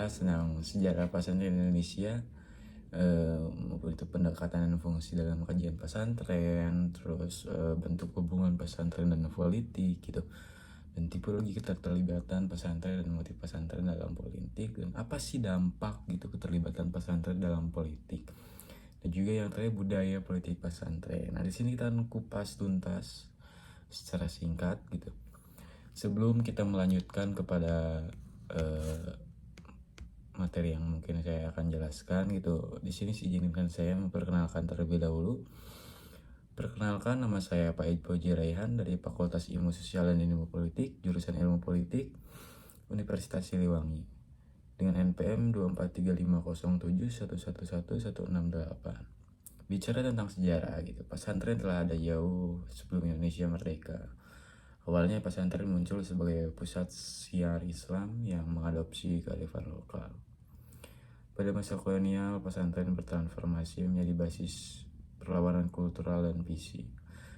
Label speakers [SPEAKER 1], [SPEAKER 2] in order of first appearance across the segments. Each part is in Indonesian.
[SPEAKER 1] membahas tentang sejarah pesantren Indonesia, maupun itu pendekatan dan fungsi dalam kajian pesantren, terus bentuk hubungan pesantren dan politik gitu, dan tipologi keterlibatan pesantren dan motif pesantren dalam politik, dan apa sih dampak gitu keterlibatan pesantren dalam politik, dan juga yang terakhir budaya politik pesantren. Nah di sini kita akan kupas tuntas secara singkat gitu. Sebelum kita melanjutkan kepada materi yang mungkin saya akan jelaskan gitu, di sini izinkan saya memperkenalkan terlebih dahulu. Perkenalkan, nama saya Pak Idpoji Raihan dari Fakultas Ilmu Sosial dan Ilmu Politik, jurusan Ilmu Politik, Universitas Siliwangi, dengan NPM 2435071111168. Bicara tentang sejarah gitu, pesantren telah ada jauh sebelum Indonesia merdeka. Awalnya pesantren muncul sebagai pusat syiar Islam yang mengadopsi kearifan lokal. Pada masa kolonial, pesantren bertransformasi menjadi basis perlawanan kultural dan visi,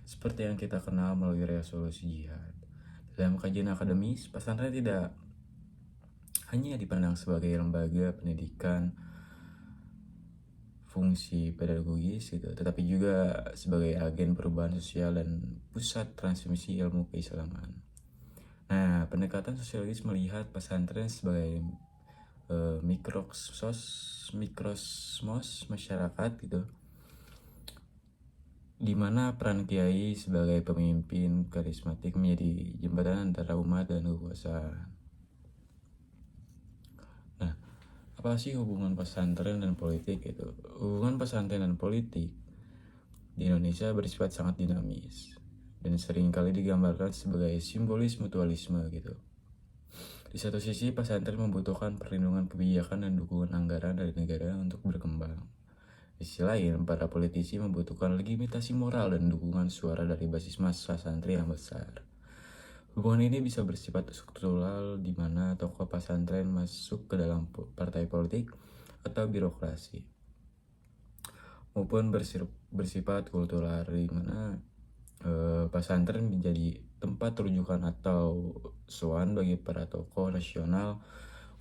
[SPEAKER 1] seperti yang kita kenal melalui revolusi jihad. Dalam kajian akademis, pesantren tidak hanya dipandang sebagai lembaga pendidikan fungsi pedagogis gitu, tetapi juga sebagai agen perubahan sosial dan pusat transmisi ilmu keislaman. Nah, pendekatan sosiologis melihat pesantren sebagai mikrosmos masyarakat gitu, di mana peran kiai sebagai pemimpin karismatik menjadi jembatan antara umat dan kekuasaan. Nah, apa sih hubungan pesantren dan politik itu? Hubungan pesantren dan politik di Indonesia bersifat sangat dinamis dan seringkali digambarkan sebagai simbolis mutualisme gitu. Di satu sisi, pesantren membutuhkan perlindungan kebijakan dan dukungan anggaran dari negara untuk berkembang. Di sisi lain, para politisi membutuhkan legitimasi moral dan dukungan suara dari basis massa santri yang besar. Hubungan ini bisa bersifat struktural, di mana tokoh pesantren masuk ke dalam partai politik atau birokrasi, maupun bersifat kultural, di mana pesantren menjadi tempat rujukan atau sowan bagi para tokoh nasional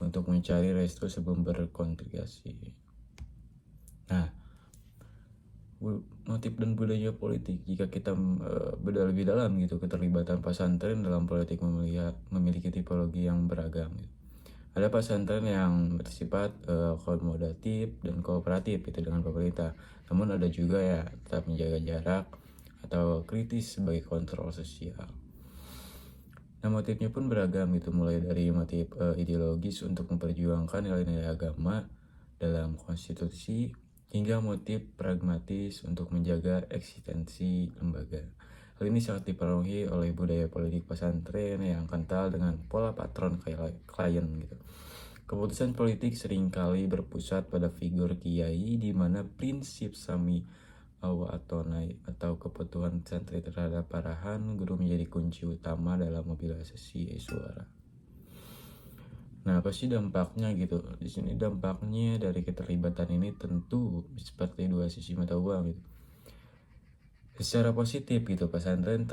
[SPEAKER 1] untuk mencari restu sebelum berkontribusi. Nah, motif dan budaya politik, jika kita bedah lebih dalam gitu, keterlibatan pesantren dalam politik memiliki tipologi yang beragam gitu. Ada pesantren yang bersifat akomodatif dan kooperatif itu dengan pemerintah, namun ada juga ya tetap menjaga jarak atau kritis sebagai kontrol sosial. Nah, motifnya pun beragam gitu, mulai dari motif ideologis untuk memperjuangkan nilai-nilai agama dalam konstitusi, hingga motif pragmatis untuk menjaga eksistensi lembaga. Hal ini sangat dipengaruhi oleh budaya politik pesantren yang kental dengan pola patron klien gitu. Keputusan politik seringkali berpusat pada figur kiai, di mana prinsip sami awa atau kebutuhan santri terhadap arahan guru menjadi kunci utama dalam mobilisasi suara. Nah, apa sih dampaknya gitu? Di sini dampaknya dari keterlibatan ini tentu seperti dua sisi mata uang gitu. Secara positif gitu, pesantren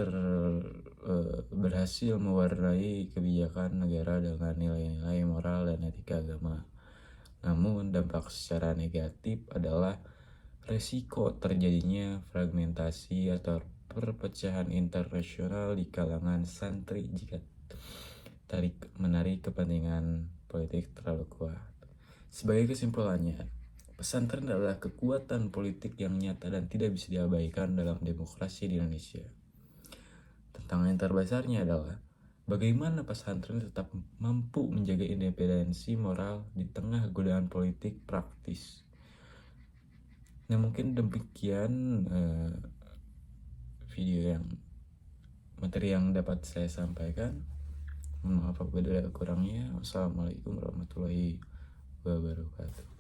[SPEAKER 1] berhasil mewarnai kebijakan negara dengan nilai-nilai moral dan etika agama. Namun dampak secara negatif adalah resiko terjadinya fragmentasi atau perpecahan internasional di kalangan santri jika menarik kepentingan politik terlalu kuat. Sebagai kesimpulannya, pesantren adalah kekuatan politik yang nyata dan tidak bisa diabaikan dalam demokrasi di Indonesia. Tantangan yang terbesarnya adalah bagaimana pesantren tetap mampu menjaga independensi moral di tengah godaan politik praktis. Nah, mungkin demikian materi yang dapat saya sampaikan. Mohon maaf apabila ada kurangnya. Wassalamualaikum warahmatullahi wabarakatuh.